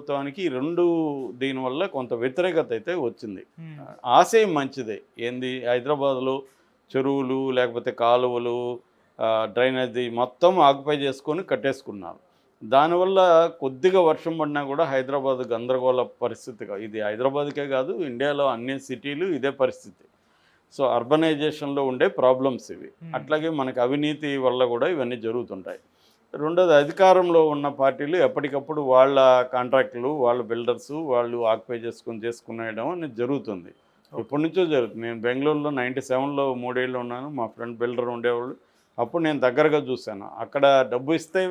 ప్రభుత్వానికి ఈ 2 దీనివల్ల కొంత వ్యతిరేకత అయితే వచ్చింది. హ్మ్. ఆశయం మంచిదే. ఏంది హైదరాబాద్‌లో చెరువులు, లేకపోతే కాలువలు, డ్రైనేజీ మొత్తం ఆక్యుపై చేసుకొని కట్టేసుకున్నారు. దానివల్ల కొద్దిగా వర్షం పడినా కూడా హైదరాబాద్ గందరగోళ పరిస్థితిగా ఇది హైదరాబాద్‌కే కాదు ఇండియాలో అన్ని సిటీలు ఇదే పరిస్థితి. సో, అర్బనైజేషన్‌లో ఉండే ప్రాబ్లమ్స్ ఇవి. హ్మ్. అట్లాగే మనకి అవినీతి వల్ల కూడా ఇవన్నీ జరుగుతుంటాయి. రెండోది అధికారంలో ఉన్న పార్టీలు ఎప్పటికప్పుడు వాళ్ళ కాంట్రాక్టులు, వాళ్ళ బిల్డర్సు వాళ్ళు ఆక్యుపై చేసుకునేయడం అనేది జరుగుతుంది. ఓకే. ఎప్పటినుంచో జరుగుతుంది. నేను బెంగుళూరులో 97లో 3 ఏళ్ళు ఉన్నాను. మా ఫ్రెండ్ బిల్డర్ ఉండేవాళ్ళు. అప్పుడు నేను దగ్గరగా చూశాను. అక్కడ డబ్బు ఇస్తే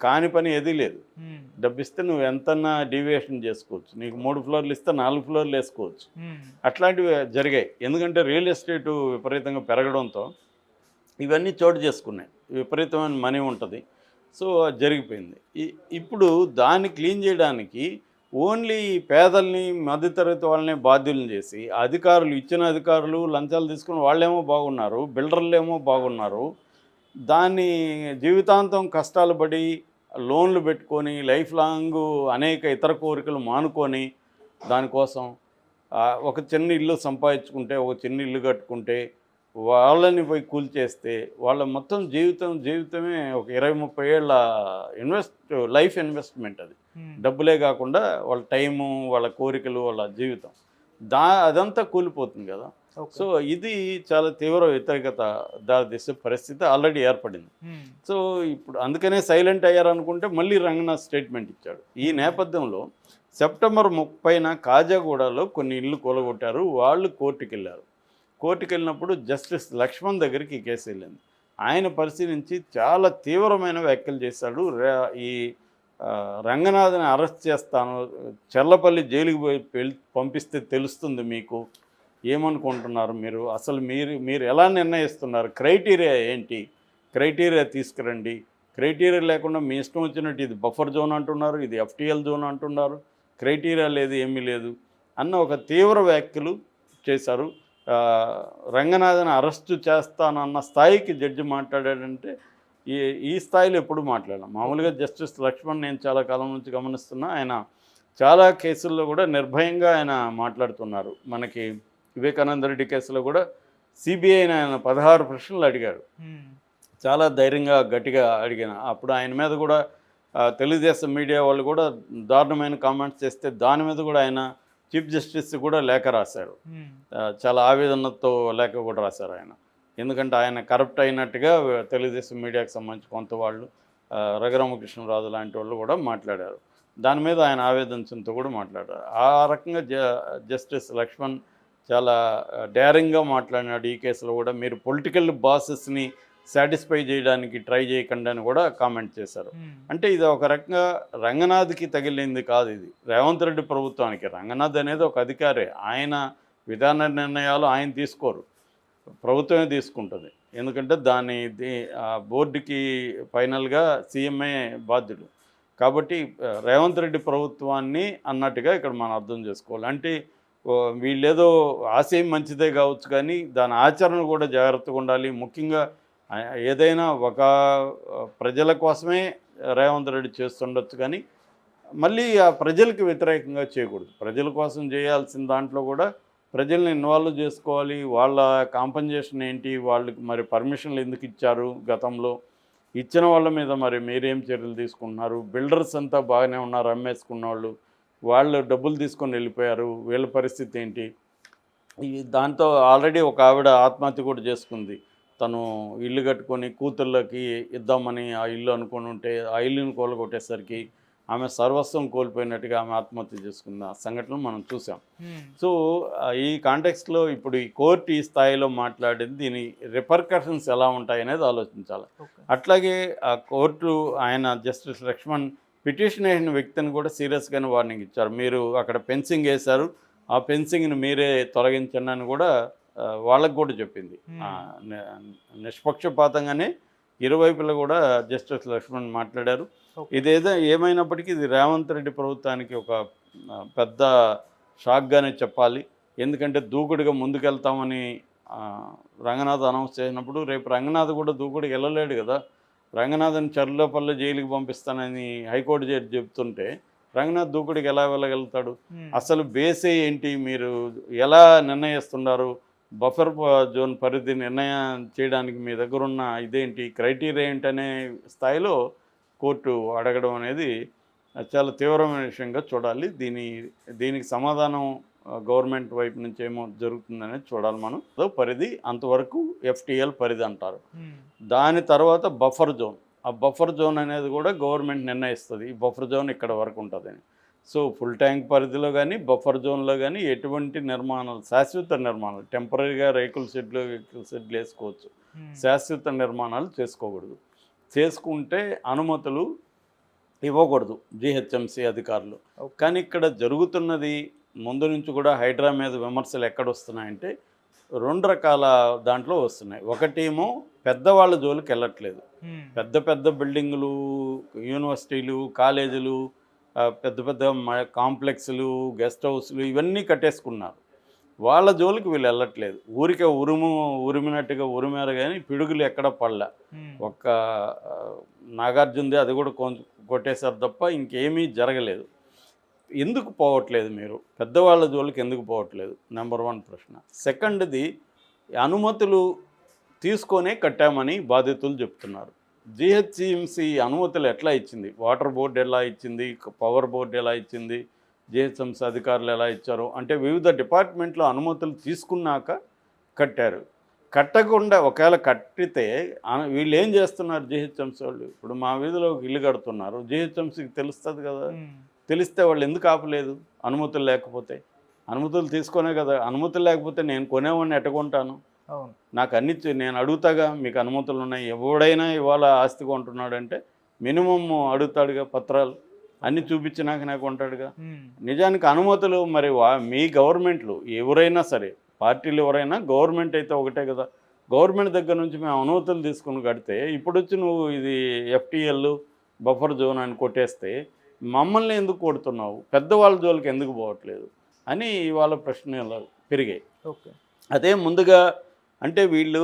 కాని పని ఏదీ లేదు. హ్మ్. డబ్బిస్తే నువ్వు ఎంతన్నా డీవియేషన్ చేసుకోవచ్చు. నీకు 3 ఫ్లోర్‌లు ఇస్తే 4 ఫ్లోర్‌లు ఏసుకోవచ్చు. హ్మ్. అట్లాంటివి జరిగాయి. ఎందుకంటే రియల్ ఎస్టేటు విపరీతంగా పెరగడంతో ఇవన్నీ చోటు చేసుకున్నాయి. విపరీతమైన మనీ ఉంటది. సో, అది జరిగిపోయింది. ఇప్పుడు దాన్ని క్లీన్ చేయడానికి ఓన్లీ పేదల్ని, మధ్యతరగతి వాళ్ళనే బాధ్యులను చేసి, ఇచ్చిన అధికారులు లంచాలు తీసుకుని వాళ్ళేమో బాగున్నారు. బిల్డర్లేమో బాగున్నారు. దాన్ని జీవితాంతం కష్టాలు పడి, లోన్‌లు పెట్టుకొని, లైఫ్ లాంగు అనేక ఇతర కోరికలు మానుకొని, దానికోసం ఒక చిన్న ఇల్లు సంపాదించుకుంటే, ఒక చిన్న ఇల్లు కట్టుకుంటే, వాళ్ళని పోయి కూల్చేస్తే, వాళ్ళ మొత్తం జీవితమే ఒక 20, 30 ఏళ్ళ లైఫ్ ఇన్వెస్ట్‌మెంట్ అది. హ్మ్. డబ్బులే కాకుండా వాళ్ళ టైము, వాళ్ళ కోరికలు, వాళ్ళ జీవితం. అదంతా కూలిపోతుంది కదా! ఓకే. సో, ఇది చాలా తీవ్ర వ్యతిరేకత దారితీసే పరిస్థితి ఆల్రెడీ ఏర్పడింది. హ్మ్. సో, ఇప్పుడు అందుకనే సైలెంట్ అయ్యారనుకుంటే మళ్ళీ రంగనాథ్ స్టేట్మెంట్ ఇచ్చాడు. ఈ నేపథ్యంలో సెప్టెంబర్ 30న కాజాగూడలో కొన్ని ఇళ్ళు కూలగొట్టారు. వాళ్ళు కోర్టుకెళ్లారు. కోర్టుకెళ్ళినప్పుడు జస్టిస్ లక్ష్మణ్ దగ్గరికి ఈ కేసు వెళ్ళింది. ఆయన పరిశీలించి చాలా తీవ్రమైన వ్యాఖ్యలు చేశాడు. ఈ రంగనాథ్‌ని అరెస్ట్ చేస్తాను, చెర్లపల్లి జైలుకి పంపిస్తే తెలుస్తుంది మీకు. ఏమనుకుంటున్నారు మీరు? అసలు మీరు ఎలా నిర్ణయిస్తున్నారు? క్రైటీరియా ఏంటి? క్రైటీరియా తీసుకురండి. క్రైటీరియా లేకుండా మీ ఇష్టం వచ్చినట్టు ఇది బఫర్ జోన్ అంటున్నారు, ఇది ఎఫ్టీఎల్ జోన్ అంటున్నారు. క్రైటీరియా లేదు, ఏమీ లేదు అన్న ఒక తీవ్ర వ్యాఖ్యలు చేశారు. రంగనాథన్ అరెస్టు చేస్తానన్న స్థాయికి జడ్జి మాట్లాడాడంటే ఈ ఈ స్థాయిలో ఎప్పుడు మాట్లాడాం. మామూలుగా జస్టిస్ లక్ష్మణ్ నేను చాలా కాలం నుంచి గమనిస్తున్నా. ఆయన చాలా కేసుల్లో కూడా నిర్భయంగా ఆయన మాట్లాడుతున్నారు. మనకి వివేకానంద రెడ్డి కేసులో కూడా సిబిఐని ఆయన 16 ప్రశ్నలు అడిగాడు. హ్మ్. చాలా ధైర్యంగా గట్టిగా అడిగిన. అప్పుడు ఆయన మీద కూడా తెలుగుదేశం మీడియా వాళ్ళు కూడా దారుణమైన కామెంట్స్ చేస్తే దాని మీద కూడా ఆయన చీఫ్ జస్టిస్ కూడా లేఖ రాశారు. హ్మ్. చాలా ఆవేదనతో లేఖ కూడా రాశారు ఆయన. ఎందుకంటే ఆయన కరప్ట్ అయినట్టుగా తెలుగుదేశం మీడియాకి సంబంధించి కొంత వాళ్ళు రఘురామకృష్ణరాజు లాంటి వాళ్ళు కూడా మాట్లాడారు. దాని మీద ఆయన ఆవేదనతో కూడా మాట్లాడారు. ఆ రకంగా జస్టిస్ లక్ష్మణ్ చాలా డేరింగ్గా మాట్లాడినాడు. ఈ కేసులో కూడా మీరు పొలిటికల్ బాసెస్ని సాటిస్ఫై చేయడానికి ట్రై చేయకండి అని కూడా కామెంట్ చేశారు. హ్మ్. అంటే ఇది ఒక రకంగా రంగనాథ్కి తగిలింది కాదు, ఇది రేవంత్ రెడ్డి ప్రభుత్వానికి. రంగనాథ్ అనేది ఒక అధికారే. ఆయన విధాన నిర్ణయాలు ఆయన తీసుకోరు, ప్రభుత్వమే తీసుకుంటుంది. ఎందుకంటే బోర్డుకి ఫైనల్గా సీఎంఏ బాధ్యుడు. కాబట్టి రేవంత్ రెడ్డి ప్రభుత్వాన్ని అన్నట్టుగా ఇక్కడ మనం అర్థం చేసుకోవాలి. అంటే వీళ్ళేదో ఆశయం మంచిదే కావచ్చు, కానీ దాని ఆచరణ కూడా జాగ్రత్తగా ఉండాలి. ముఖ్యంగా ఏదైనా ఒక ప్రజల కోసమే రేవంత్ రెడ్డి చేస్తుండొచ్చు, కానీ మళ్ళీ ఆ ప్రజలకు వ్యతిరేకంగా చేయకూడదు. ప్రజల కోసం చేయాల్సిన దాంట్లో కూడా ప్రజల్ని ఇన్వాల్వ్ చేసుకోవాలి. వాళ్ళ కాంపన్సేషన్ ఏంటి, వాళ్ళకి మరి పర్మిషన్లు ఎందుకు ఇచ్చారు, గతంలో ఇచ్చిన వాళ్ళ మీద మరి మీరేం చర్యలు తీసుకుంటున్నారు? బిల్డర్స్ అంతా బాగానే ఉన్నారు, అమ్మేసుకున్న వాళ్ళు డబ్బులు తీసుకొని వెళ్ళిపోయారు, వీళ్ళ పరిస్థితి ఏంటి? దాంతో ఆల్రెడీ ఒక ఆవిడ ఆత్మహత్య కూడా చేసుకుంది. తను ఇల్లు కట్టుకొని కూతుళ్ళకి ఇద్దామని ఆ ఇల్లు అనుకుని ఉంటే ఆ ఇల్లుని కూలగొట్టేసరికి ఆమె సర్వస్వం కోల్పోయినట్టుగా ఆమె ఆత్మహత్య చేసుకున్న సంఘటనలు మనం చూసాం. సో, ఈ కాంటెక్స్ట్లో ఇప్పుడు ఈ కోర్టు ఈ స్థాయిలో మాట్లాడింది, దీని రిపర్కషన్స్ ఎలా ఉంటాయనేది ఆలోచించాలి. అట్లాగే ఆ కోర్టు ఆయన జస్టిస్ లక్ష్మణ్ పిటిషన్ వేసిన వ్యక్తిని కూడా సీరియస్గానే వార్నింగ్ ఇచ్చారు. మీరు అక్కడ ఫెన్సింగ్ వేశారు, ఆ ఫెన్సింగ్ని మీరే తొలగించండి అని కూడా వాళ్ళకు కూడా చెప్పింది. నిష్పక్షపాతంగానే ఇరువైపులా కూడా జస్టిస్ లక్ష్మణ్ మాట్లాడారు. ఇదేదో ఏమైనప్పటికీ ఇది రేవంత్ రెడ్డి ప్రభుత్వానికి ఒక పెద్ద షాక్గానే చెప్పాలి. ఎందుకంటే దూకుడుగా ముందుకెళ్తామని రంగనాథ్ అనౌన్స్ చేసినప్పుడు రేపు రంగనాథ్ కూడా దూకుడుగా వెళ్ళలేడు కదా. రంగనాథ్ని చర్లపల్లి జైలుకి పంపిస్తానని హైకోర్టు జడ్జి చెప్తుంటే రంగనాథ్ దూకుడికి ఎలా వెళ్ళగలుగుతాడు? అసలు బేసే ఏంటి? మీరు ఎలా నిర్ణయిస్తున్నారు? బఫర్ జోన్ పరిధి నిర్ణయం చేయడానికి మీ దగ్గర ఉన్న ఇదేంటి, క్రైటీరియా ఏంటనే స్థాయిలో కోర్టు అడగడం అనేది చాలా తీవ్రమైన విషయంగా చూడాలి. దీనికి సమాధానం గవర్నమెంట్ వైపు నుంచి ఏమో జరుగుతుందనేది చూడాలి మనం. పరిధి అంతవరకు ఎఫ్టీఎల్ పరిధి అంటారు. దాని తర్వాత బఫర్ జోన్. ఆ బఫర్ జోన్ అనేది కూడా గవర్నమెంట్ నిర్ణయిస్తుంది. ఈ బఫర్ జోన్ ఇక్కడ వరకు ఉంటుందని. సో ఫుల్ ట్యాంక్ పరిధిలో కానీ బఫర్ జోన్లో కానీ ఎటువంటి నిర్మాణాలు, శాశ్వత నిర్మాణాలు, టెంపరీగా రేకుల షెడ్లు వేసుకోవచ్చు, శాశ్వత నిర్మాణాలు చేసుకోకూడదు. చేసుకుంటే అనుమతులు ఇవ్వకూడదు జిహెచ్ఎంసీ అధికారులు. కానీ ఇక్కడ జరుగుతున్నది ముందు నుంచి కూడా హైడ్రా మీద విమర్శలు ఎక్కడ వస్తున్నాయంటే 2 రకాల దాంట్లో వస్తున్నాయి. ఒకటేమో పెద్దవాళ్ళ జోలికి వెళ్ళట్లేదు. పెద్ద పెద్ద బిల్డింగులు, యూనివర్సిటీలు, కాలేజీలు, పెద్ద పెద్ద కాంప్లెక్స్లు, గెస్ట్ హౌస్లు ఇవన్నీ కట్టేసుకున్నారు. వాళ్ళ జోలికి వీళ్ళు వెళ్ళట్లేదు. ఊరికే ఉరిమినట్టుగా ఉరిమారు కానీ పిడుగులు ఎక్కడ పడలే. ఒక్క నాగార్జునది అది కూడా కొట్టేశారు తప్ప ఇంకేమీ జరగలేదు. ఎందుకు పోవట్లేదు మీరు? పెద్దవాళ్ళ జోలికి ఎందుకు పోవట్లేదు? నెంబర్ 1 ప్రశ్న. సెకండ్ది, అనుమతులు తీసుకొనే కట్టామని బాధితులు చెప్తున్నారు. జిహెచ్ఎంసీ అనుమతులు ఎట్లా ఇచ్చింది? వాటర్ బోర్డు ఎలా ఇచ్చింది? పవర్ బోర్డు ఎలా ఇచ్చింది? జిహెచ్ఎంసీ అధికారులు ఎలా ఇచ్చారు? అంటే వివిధ డిపార్ట్మెంట్లో అనుమతులు తీసుకున్నాక కట్టారు. కట్టకుండా ఒకవేళ కట్టితే వీళ్ళు ఏం చేస్తున్నారు? జిహెచ్ఎంసీ వాళ్ళు ఇప్పుడు మా వీధిలో ఇల్లు కడుతున్నారు, జిహెచ్ఎంసీకి తెలుస్తుంది కదా. తెలిస్తే వాళ్ళు ఎందుకు ఆపలేదు? అనుమతులు లేకపోతే. అనుమతులు తీసుకునే కదా. అనుమతులు లేకపోతే నేను కొనేవాడిని ఎట్టకుంటాను? నాకు అన్ని నేను అడుగుతాగా, మీకు అనుమతులు ఉన్నాయి. ఎవడైనా ఇవాళ ఆస్తి కొంటున్నాడంటే మినిమం అడుగుతాడుగా, పత్రాలు అన్నీ చూపించినాక నాకు కొంటాడుగా. నిజానికి అనుమతులు మరి మీ గవర్నమెంట్లు ఎవరైనా సరే, పార్టీలు ఎవరైనా, గవర్నమెంట్ అయితే ఒకటే కదా. గవర్నమెంట్ దగ్గర నుంచి మేము అనుమతులు తీసుకుని కడితే ఇప్పుడు వచ్చి నువ్వు ఇది ఎఫ్టీఎల్ బఫర్ జోన్ అని కొట్టేస్తే మమ్మల్ని ఎందుకు కొడుతున్నావు? పెద్దవాళ్ళ జోలికి ఎందుకు పోవట్లేదు అని ఇవాళ ప్రశ్నలు పెరిగాయి. అదే ముందుగా అంటే వీళ్ళు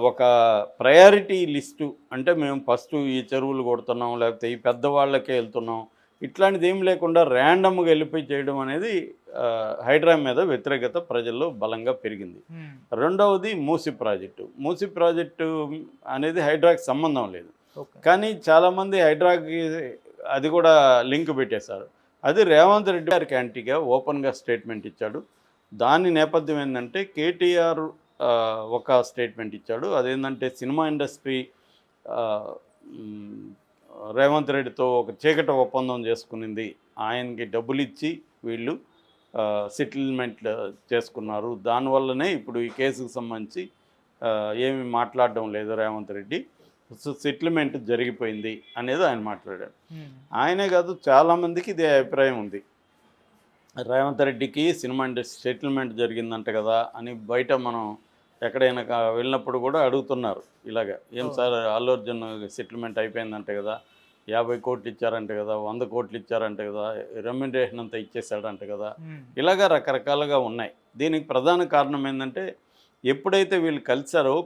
ఒక ప్రయారిటీ లిస్టు, అంటే మేము ఫస్ట్ ఈ చెరువులు కొడుతున్నాం, లేకపోతే ఈ పెద్దవాళ్ళకే వెళ్తున్నాం, ఇట్లాంటిది ఏం లేకుండా ర్యాండమ్గా వెళ్ళిపోయి చేయడం అనేది హైడ్రా మీద వ్యతిరేకత ప్రజల్లో బలంగా పెరిగింది. రెండవది మూసి ప్రాజెక్టు. మూసి ప్రాజెక్టు అనేది హైడ్రాకి సంబంధం లేదు, కానీ చాలామంది హైడ్రాకి అది కూడా లింక్ పెట్టేశారు. అది రేవంత్ రెడ్డి గారికి యాంటీగా ఓపెన్గా స్టేట్మెంట్ ఇచ్చాడు. దాని నేపథ్యం ఏంటంటే కేటీఆర్ ఒక స్టేట్మెంట్ ఇచ్చాడు. అదేంటంటే సినిమా ఇండస్ట్రీ రేవంత్ రెడ్డితో ఒక చీకటి ఒప్పందం చేసుకునింది, ఆయనకి డబ్బులు ఇచ్చి వీళ్ళు సెటిల్మెంట్ చేసుకున్నారు, దానివల్లనే ఇప్పుడు ఈ కేసుకు సంబంధించి ఏమి మాట్లాడడం లేదు రేవంత్ రెడ్డి, సెటిల్మెంట్ జరిగిపోయింది అనేది ఆయన మాట్లాడాడు. ఆయనే కాదు, చాలామందికి ఇదే అభిప్రాయం ఉంది. రేవంత్ రెడ్డికి సినిమా ఇండస్ట్రీ సెటిల్మెంట్ జరిగిందంట కదా అని బయట మనం ఎక్కడైనా వెళ్ళినప్పుడు కూడా అడుగుతున్నారు. ఇలాగ ఏం సార్ అల్లు అర్జున్ సెటిల్మెంట్ అయిపోయిందంట కదా, 50 కోట్లు ఇచ్చారంట కదా, 100 కోట్లు ఇచ్చారంట కదా, రెమ్యునరేషన్ అంతా ఇచ్చేసాడంట కదా, ఇలాగ రకరకాలుగా ఉన్నాయి. దీనికి ప్రధాన కారణం ఏంటంటే ఎప్పుడైతే వీళ్ళు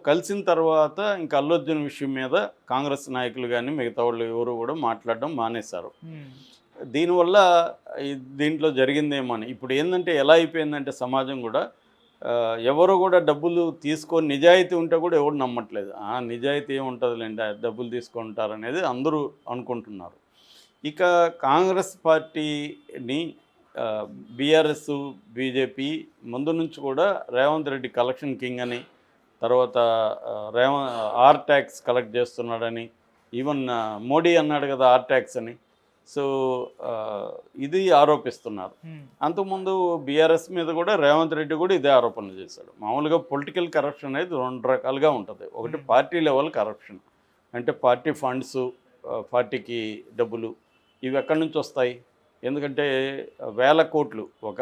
కలిసిన తర్వాత ఇంకా అల్లు అర్జున్ విషయం మీద కాంగ్రెస్ నాయకులు కానీ మిగతా వాళ్ళు ఎవరు కూడా మాట్లాడడం మానేశారు. దీనివల్ల దీంట్లో జరిగిందేమని ఇప్పుడు ఏంటంటే ఎలా అయిపోయిందంటే సమాజం కూడా ఎవరు కూడా డబ్బులు తీసుకొని నిజాయితీ ఉంటే కూడా ఎవరు నమ్మట్లేదు. నిజాయితీ ఏముంటుందిలేండి, డబ్బులు తీసుకుంటారనేది అందరూ అనుకుంటున్నారు. ఇక కాంగ్రెస్ పార్టీని బీఆర్ఎస్ బీజేపీ ముందు నుంచి కూడా రేవంత్ రెడ్డి కలెక్షన్ కింగ్ అని, తర్వాత ఆర్ ట్యాక్స్ కలెక్ట్ చేస్తున్నాడని, ఈవెన్ మోడీ అన్నాడు కదా ఆర్ ట్యాక్స్ అని. సో ఇది ఆరోపిస్తున్నారు. అంతకుముందు బీఆర్ఎస్ మీద కూడా రేవంత్ రెడ్డి కూడా ఇదే ఆరోపణలు చేశాడు. మామూలుగా పొలిటికల్ కరప్షన్ అనేది 2 రకాలుగా ఉంటుంది. ఒకటి పార్టీ లెవెల్ కరప్షన్, అంటే పార్టీ ఫండ్స్, పార్టీకి డబ్బులు ఇవి ఎక్కడి నుంచి వస్తాయి? ఎందుకంటే 1000 కోట్లు ఒక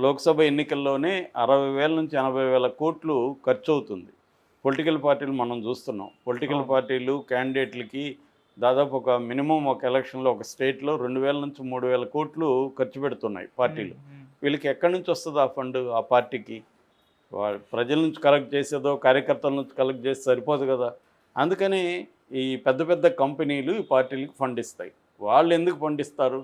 లోక్సభ ఎన్నికల్లోనే 60,000 నుంచి 80,000 కోట్లు ఖర్చు అవుతుంది. పొలిటికల్ పార్టీలు మనం చూస్తున్నాం. పొలిటికల్ పార్టీలు క్యాండిడేట్లకి దాదాపు ఒక మినిమం ఒక ఎలక్షన్లో ఒక స్టేట్లో 2,000 నుంచి 3,000 కోట్లు ఖర్చు పెడుతున్నాయి పార్టీలు. వీళ్ళకి ఎక్కడి నుంచి వస్తుంది ఆ ఫండ్? ఆ పార్టీకి ప్రజల నుంచి కలెక్ట్ చేసేదో కార్యకర్తల నుంచి కలెక్ట్ చేసి సరిపోదు కదా. అందుకని ఈ పెద్ద పెద్ద కంపెనీలు ఈ పార్టీలకు ఫండ్ ఇస్తాయి. వాళ్ళు ఎందుకు పండిస్తారు?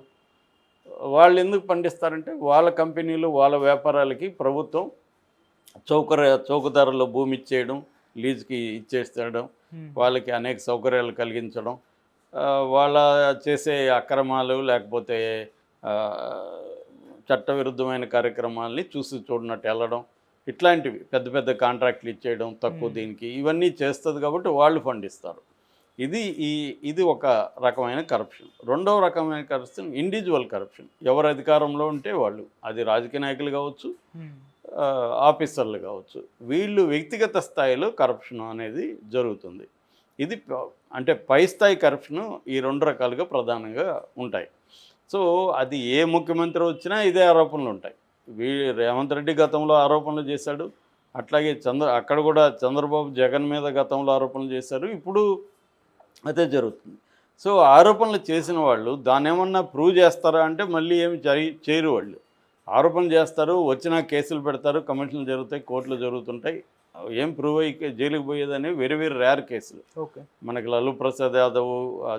వాళ్ళు ఎందుకు పండిస్తారంటే వాళ్ళ కంపెనీలు, వాళ్ళ వ్యాపారాలకి ప్రభుత్వం చౌక ధరలో భూమి ఇచ్చేయడం, లీజుకి ఇచ్చేసేయడం, వాళ్ళకి అనేక సౌకర్యాలు కలిగించడం, వాళ్ళ చేసే అక్రమాలు లేకపోతే చట్టవిరుద్ధమైన కార్యక్రమాలని చూసి చూడనట్టు వెళ్ళడం, ఇట్లాంటివి పెద్ద పెద్ద కాంట్రాక్ట్లు ఇచ్చేయడం తక్కువ దీనికి, ఇవన్నీ చేస్తుంది కాబట్టి వాళ్ళు పండిస్తారు. ఇది ఒక రకమైన కరప్షన్. రెండవ రకమైన కరప్షన్ ఇండివిజువల్ కరప్షన్. ఎవరు అధికారంలో ఉంటే వాళ్ళు, అది రాజకీయ నాయకులు కావచ్చు, ఆఫీసర్లు కావచ్చు, వీళ్ళు వ్యక్తిగత స్థాయిలో కరప్షన్ అనేది జరుగుతుంది. ఇది అంటే పై స్థాయి కరప్షను ఈ రెండు రకాలుగా ప్రధానంగా ఉంటాయి. సో అది ఏ ముఖ్యమంత్రి వచ్చినా ఇదే ఆరోపణలు ఉంటాయి. రేవంత్ రెడ్డి గతంలో ఆరోపణలు చేశాడు, అట్లాగే అక్కడ కూడా చంద్రబాబు జగన్ మీద గతంలో ఆరోపణలు చేశారు, ఇప్పుడు అదే జరుగుతుంది. సో ఆరోపణలు చేసిన వాళ్ళు దాన్ని ఏమన్నా ప్రూవ్ చేస్తారా అంటే మళ్ళీ ఏమి చేయరు. వాళ్ళు ఆరోపణలు చేస్తారు, వచ్చిన కేసులు పెడతారు, కమిషన్లు జరుగుతాయి, కోర్టులు జరుగుతుంటాయి, ఏం ప్రూవ్ అయ్యి జైలుకి పోయేదని వెరీ వెరీ రేర్ కేసులు. ఓకే, మనకి లల్లూ ప్రసాద్ యాదవ్,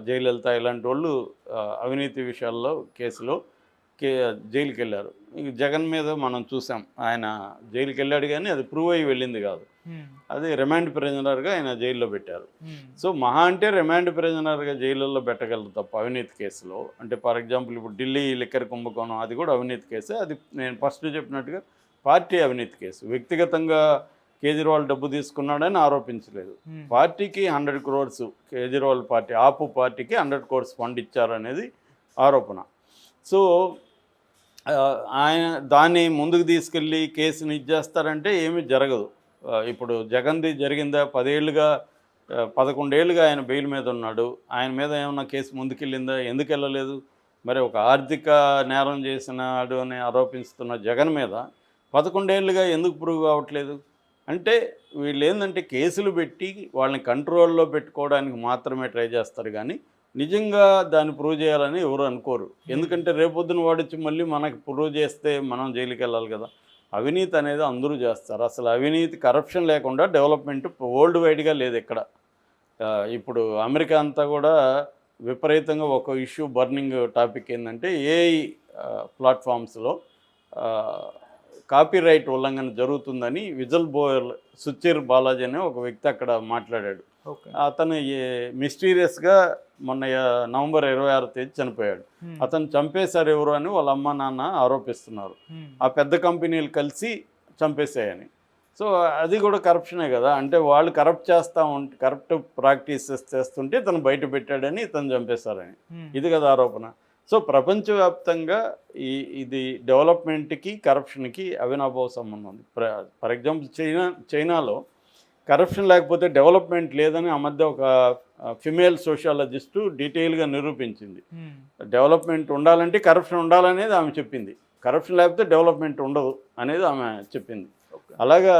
జయలలిత ఇలాంటి వాళ్ళు అవినీతి విషయాల్లో కేసులో జైలుకి వెళ్ళారు. జగన్ మీద మనం చూసాం, ఆయన జైలుకి వెళ్ళాడు కానీ అది ప్రూవ్ అయ్యి వెళ్ళింది కాదు, అది రిమాండ్ ప్రిజనర్గా ఆయన జైల్లో పెట్టారు. సో మహా అంటే రిమాండ్ ప్రిజనర్గా జైలులో పెట్టగలరు తప్ప అవినీతి కేసులో. అంటే ఫర్ ఎగ్జాంపుల్ ఇప్పుడు ఢిల్లీ లిక్కర్ కుంభకోణం, అది కూడా అవినీతి కేసే. అది నేను ఫస్ట్ చెప్పినట్టుగా పార్టీ అవినీతి కేసు. వ్యక్తిగతంగా కేజ్రీవాల్ డబ్బు తీసుకున్నాడని ఆరోపించలేదు. పార్టీకి 100 crores, కేజ్రీవాల్ పార్టీ ఆపు పార్టీకి 100 crores ఫండ్ ఇచ్చారనేది ఆరోపణ. సో ఆయన దాన్ని ముందుకు తీసుకెళ్ళి కేసుని ఇచ్చేస్తారంటే ఏమీ జరగదు. ఇప్పుడు జగన్ది జరిగిందా? 11 ఏళ్ళుగా ఆయన బెయిల్ మీద ఉన్నాడు. ఆయన మీద ఏమన్నా కేసు ముందుకెళ్ళిందా? ఎందుకు వెళ్ళలేదు? మరి ఒక ఆర్థిక నేరం చేసినాడు అని ఆరోపిస్తున్న జగన్ మీద 11 ఏళ్ళుగా ఎందుకు ప్రూవ్ కావట్లేదు? అంటే వీళ్ళు ఏంటంటే కేసులు పెట్టి వాళ్ళని కంట్రోల్లో పెట్టుకోవడానికి మాత్రమే ట్రై చేస్తారు, కానీ నిజంగా దాన్ని ప్రూవ్ చేయాలని ఎవరు అనుకోరు. ఎందుకంటే రేపొద్దున వాడిచ్చి మళ్ళీ మనకి ప్రూవ్ చేస్తే మనం జైలుకి వెళ్ళాలి కదా. అవినీతి అనేది అందరూ చేస్తారు. అసలు అవినీతి, కరప్షన్ లేకుండా డెవలప్మెంట్ వరల్డ్ వైడ్గా లేదు ఇక్కడ. ఇప్పుడు అమెరికా అంతా కూడా విపరీతంగా ఒక ఇష్యూ, బర్నింగ్ టాపిక్ ఏంటంటే ఏఐ ప్లాట్ఫామ్స్లో కాపీరైట్ ఉల్లంఘన జరుగుతుందని విజల్ బోయర్ సుచిర్ బాలాజీ అనే ఒక వ్యక్తి అక్కడ మాట్లాడాడు. అతను మిస్టీరియస్గా మొన్న నవంబర్ 26 చనిపోయాడు. అతను చంపేశారు ఎవరు అని వాళ్ళ అమ్మ నాన్న ఆరోపిస్తున్నారు. ఆ పెద్ద కంపెనీలు కలిసి చంపేశాయని. సో అది కూడా కరప్షనే కదా. అంటే వాళ్ళు కరప్ట్ ప్రాక్టీసెస్ చేస్తుంటే ఇతను బయట పెట్టాడని ఇతను చంపేశారని, ఇది కదా ఆరోపణ. సో ప్రపంచవ్యాప్తంగా ఇది డెవలప్మెంట్కి కరప్షన్కి అవినాభావ సంబంధం ఉంది. ఫర్ ఎగ్జాంపుల్ చైనాలో కరప్షన్ లేకపోతే డెవలప్మెంట్ లేదని ఆ మధ్య ఒక ఫిమేల్ సోషియాలజిస్టు డీటెయిల్గా నిరూపించింది. డెవలప్మెంట్ ఉండాలంటే కరప్షన్ ఉండాలనేది ఆమె చెప్పింది, కరప్షన్ లేకపోతే డెవలప్మెంట్ ఉండదు అనేది ఆమె చెప్పింది. అలాగా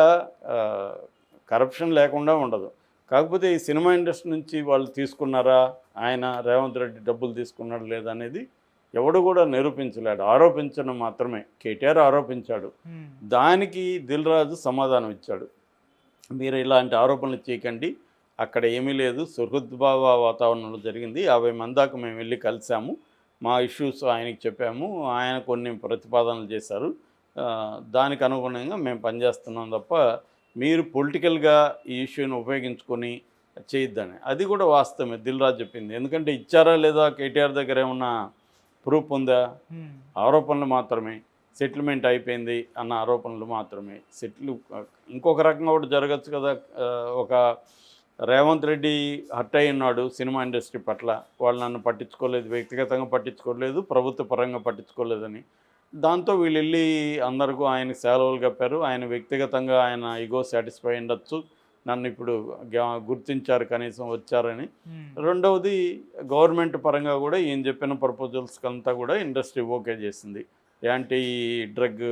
కరప్షన్ లేకుండా ఉండదు. కాకపోతే ఈ సినిమా ఇండస్ట్రీ నుంచి వాళ్ళు తీసుకున్నారా, ఆయన రేవంత్ రెడ్డి డబ్బులు తీసుకున్నాడు లేదనేది ఎవడు కూడా నిరూపించలేడు. ఆరోపించడం మాత్రమే. కేటీఆర్ ఆరోపించాడు, దానికి దిల్ రాజు సమాధానం ఇచ్చాడు, మీరు ఇలాంటి ఆరోపణలు చేయకండి, అక్కడ ఏమీ లేదు, సుహృద్భావ వాతావరణంలో జరిగింది, 50 మంది దాకా మేము వెళ్ళి కలిసాము, మా ఇష్యూస్ ఆయనకి చెప్పాము, ఆయన కొన్ని ప్రతిపాదనలు చేశారు, దానికి అనుగుణంగా మేము పనిచేస్తున్నాం తప్ప మీరు పొలిటికల్గా ఈ ఇష్యూని ఉపయోగించుకొని చేయొద్దని. అది కూడా వాస్తవమే దిల్ రాజు చెప్పింది. ఎందుకంటే ఇచ్చారా లేదా, కేటీఆర్ దగ్గర ఏమన్నా ప్రూఫ్ ఉందా? ఆరోపణలు మాత్రమే. సెటిల్మెంట్ అయిపోయింది అన్న ఆరోపణలు మాత్రమే. ఇంకొక రకంగా కూడా జరగచ్చు కదా. ఒక రేవంత్ రెడ్డి హర్ట్ అయి ఉన్నాడు సినిమా ఇండస్ట్రీ పట్ల, వాళ్ళు నన్ను పట్టించుకోలేదు, వ్యక్తిగతంగా పట్టించుకోలేదు, ప్రభుత్వ పరంగా పట్టించుకోలేదని, దాంతో వీళ్ళు వెళ్ళి అందరికీ ఆయనకు సెలవులు కప్పారు. ఆయన వ్యక్తిగతంగా ఆయన ఈగో సాటిస్ఫై ఉండొచ్చు, నన్ను ఇప్పుడు గుర్తించారు, కనీసం వచ్చారని. రెండవది గవర్నమెంట్ పరంగా కూడా ఈయన చెప్పిన ప్రపోజల్స్కి అంతా కూడా ఇండస్ట్రీ ఓకే చేసింది. యాంటీ డ్రగ్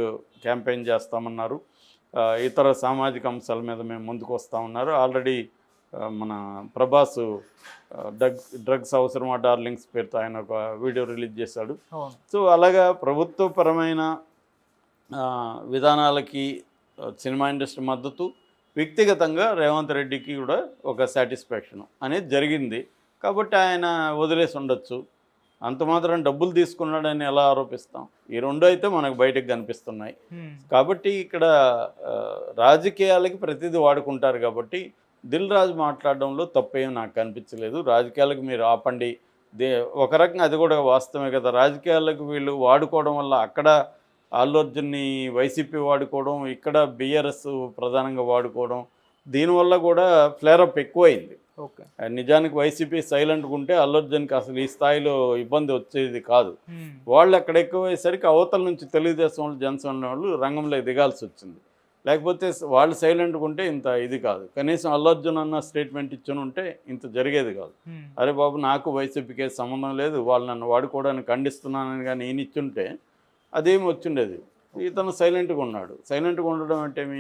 క్యాంపెయిన్ చేస్తామన్నారు, ఇతర సామాజిక అంశాల మీద మేము ముందుకు వస్తామన్నారు. ఆల్రెడీ మన ప్రభాస్ డ్రగ్స్ అవసరమా డార్లింగ్స్ పేరుతో ఆయన ఒక వీడియో రిలీజ్ చేశాడు. సో అలాగా ప్రభుత్వపరమైన విధానాలకి సినిమా ఇండస్ట్రీ మద్దతు, వ్యక్తిగతంగా రేవంత్ రెడ్డికి కూడా ఒక సాటిస్ఫాక్షన్ అనేది జరిగింది. కాబట్టి ఆయన వదిలేసి ఉండొచ్చు. అంత మాత్రం డబ్బులు తీసుకున్నాడని ఎలా ఆరోపిస్తాం? ఈ రెండు అయితే మనకు బయటకు కనిపిస్తున్నాయి. కాబట్టి ఇక్కడ ఆ, రాజకీయాలకి ప్రతిదీ వాడుకుంటారు కాబట్టి దిల్ రాజు మాట్లాడడంలో తప్పేం నాకు కనిపించలేదు. రాజకీయాలకు మీరు ఆపండి. దే ఒక రకంగా అది కూడా వాస్తవమే కదా! రాజకీయాలకు వీళ్ళు వాడుకోవడం వల్ల అక్కడ అల్లు అర్జున్‌ని వైసీపీ వాడుకోవడం, ఇక్కడ బీఆర్ఎస్ ప్రధానంగా వాడుకోవడం, దీనివల్ల కూడా ఫ్లేరప్ ఎక్కువైంది. ఓకే. నిజానికి వైసీపీ సైలెంట్‌గా ఉంటే అల్లు అర్జున్‌కి అసలు ఈ స్థాయిలో ఇబ్బంది వచ్చేది కాదు. వాళ్ళు అక్కడ ఎక్కువయ్యేసరికి అవతల నుంచి తెలుగుదేశం వాళ్ళు, జనసేన వాళ్ళు రంగంలోకి దిగాల్సొచ్చింది. లేకపోతే వాళ్ళు సైలెంట్‌గా ఉంటే ఇంత ఇది కాదు. కనీసం అల్లు అర్జున్ అన్న స్టేట్మెంట్ ఇచ్చునుంటే ఇంత జరిగేది కాదు. అరే బాబు, నాకు వైసీపీకి సంబంధం లేదు, వాళ్ళు నన్ను వాడుకోవడానికి ఖండిస్తున్నానని కానీ ఈయన ఇచ్చుంటే అదేమి వచ్చుండేది. ఇతను సైలెంట్‌గా ఉన్నాడు. సైలెంట్‌గా ఉండడం అంటే మీ